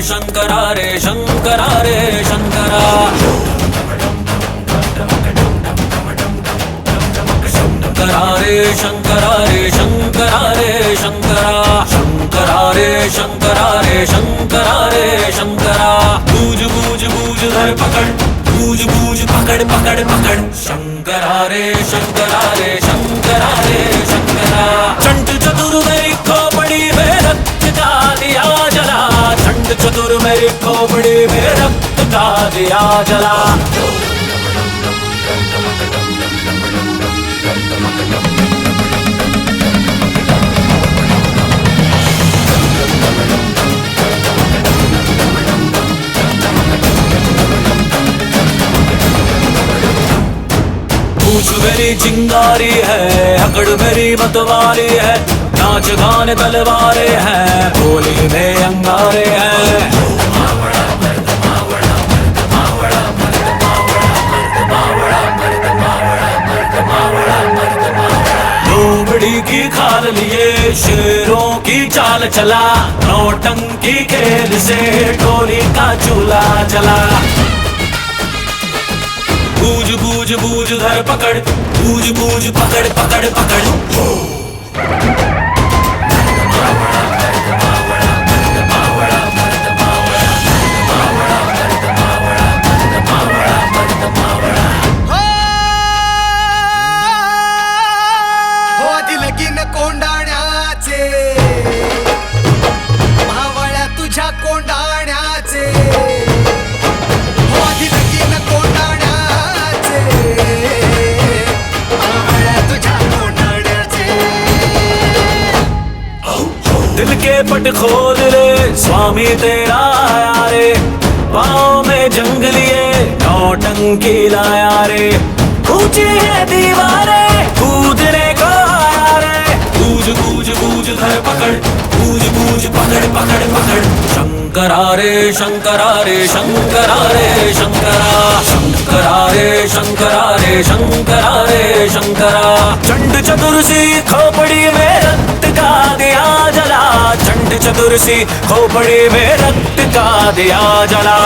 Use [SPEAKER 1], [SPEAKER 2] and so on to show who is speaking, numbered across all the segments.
[SPEAKER 1] शंकरा रे शंकरा रे शंकरा रे शंकरा रे शंकरा रे शंकरा, शंकरा रे शंकरा रे शंकरा रे शंकरा। बूझ बूझ बूझ धर पकड़, बूझ बूझ पकड़ पकड़ पकड़। शंकरा रे शंकरा रे शंकरा रे शंकरा। चंड चतुर मेरी खोपड़ी में रक्त का दिया जला, चंड चतुर मेरी खोपड़ी में रक्त का दिया जला। पूछ मेरी चिंगारी है, अकड़ मेरी मतवारी है, नाच गान तलवारे हैं, होली में अंगारे हैं। लोमड़ी की खाल लिए शेरों की चाल चला, नौटंकी खेल से टोली का चूल्हा जला। बूझ बूझ बूझ धर पकड़, बूझ बूझ पकड़ पकड़ पकड़। दिल के पट खोल रे स्वामी तेरा आया रे, पाँव में जंग लिए नौटंकी लाया रे। ऊंची है दीवारें कूदने को आया रे, बूझ बूझ बूझ धर पकड़, बूझ बूझ पकड़ पकड़ पकड़। शंकरा रे शंकरा रे शंकरा रे शंकरा, शंकरा रे शंकरा रे शंकरा रे शंकरा। चंड चतुर सी खोपड़ी में रक्त का दिया जला, चंड चतुर सी खोपड़ी में रक्त का दिया जला।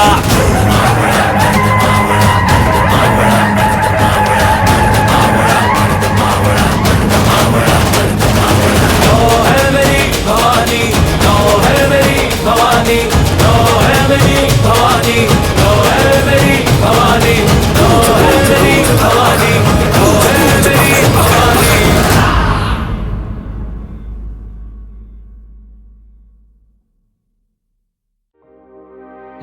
[SPEAKER 1] लो है मेरी भवानी, लो है मेरी भवानी, लो है मेरी भवानी, लो है मेरी भवानी, लो है मेरी भवानी, लो है मेरी भवानी।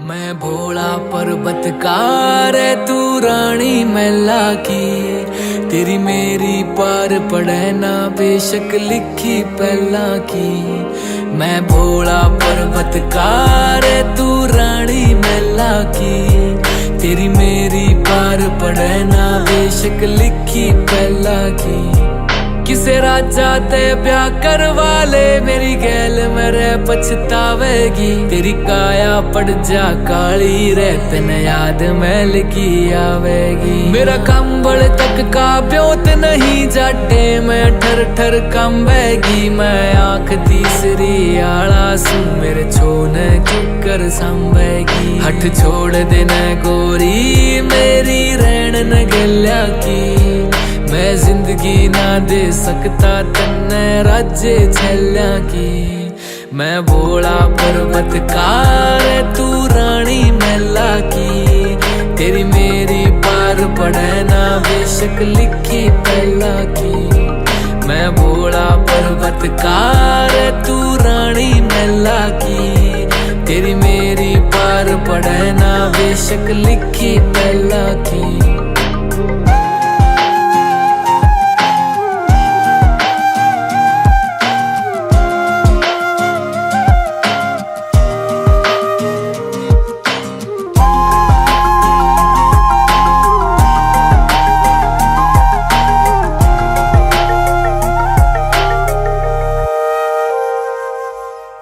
[SPEAKER 2] मैं भोला पर्वतकार तू रानी मैला की, तेरी मेरी पार पड़े ना बेशक लिखी पहला की। मैं भोला पर्वतकार तू रानी मैला की, तेरी मेरी पार पड़े ना बेशक लिखी पहला की। किसे राजा ते ब्याह करवा ले, मेरी गैल मेरे पछतावेगी। तेरी काया पड़ जा काली रे, तन याद मैल की आवेगी। मेरा कंबल तक का ब्योत नहीं जाटे, मैं ठर ठर कंबेगी। मैं आंख तीसरी आला सू, मेरे छोने चुकर संभेगी। हट छोड़ देना गोरी मेरी रैन न गल्या की, मैं जिंदगी ना दे सकता तन्ने राज्य छल्या की। मैं भोला पर्वतकार तू रानी मैला की, तेरी मेरी पार पड़े ना बेशक लिखी पहला की। मैं भोला पर्वतकार तू रानी मैला की, तेरी मेरी पार पड़े ना बेशक लिखी पहला की।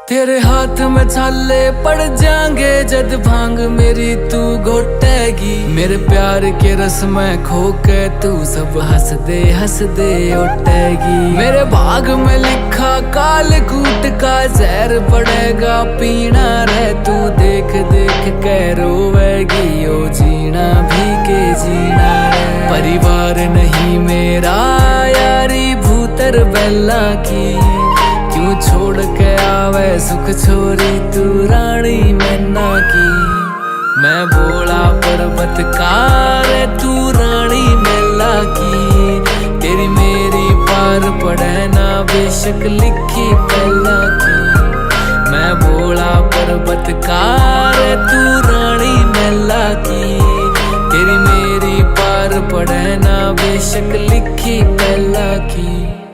[SPEAKER 2] तेरे हाथ में छाले पड़ जाएंगे जद भांग मेरी तू घोटेगी। मेरे प्यार के रस में खो के तू सब हंस दे उठेगी। मेरे भाग में लिखा काल कूट का जहर पड़ेगा पीना रे, तू देख देख के रोवेगी। ओ जीना भी के जीना रे, परिवार नहीं मेरा यारी कर बेला की। क्यों छोड़ के आवे सुख छोरी तू रानी मैना की। मैं भोला पर्वतकार तू रानी मैला की। तेरी मेरी पार पड़े ना बेशक लिखी पहला की। मैं भोला पर्वतकार तू रानी मैला की। तेरी मेरी पार पड़े ना बेशक लिखी पहला की।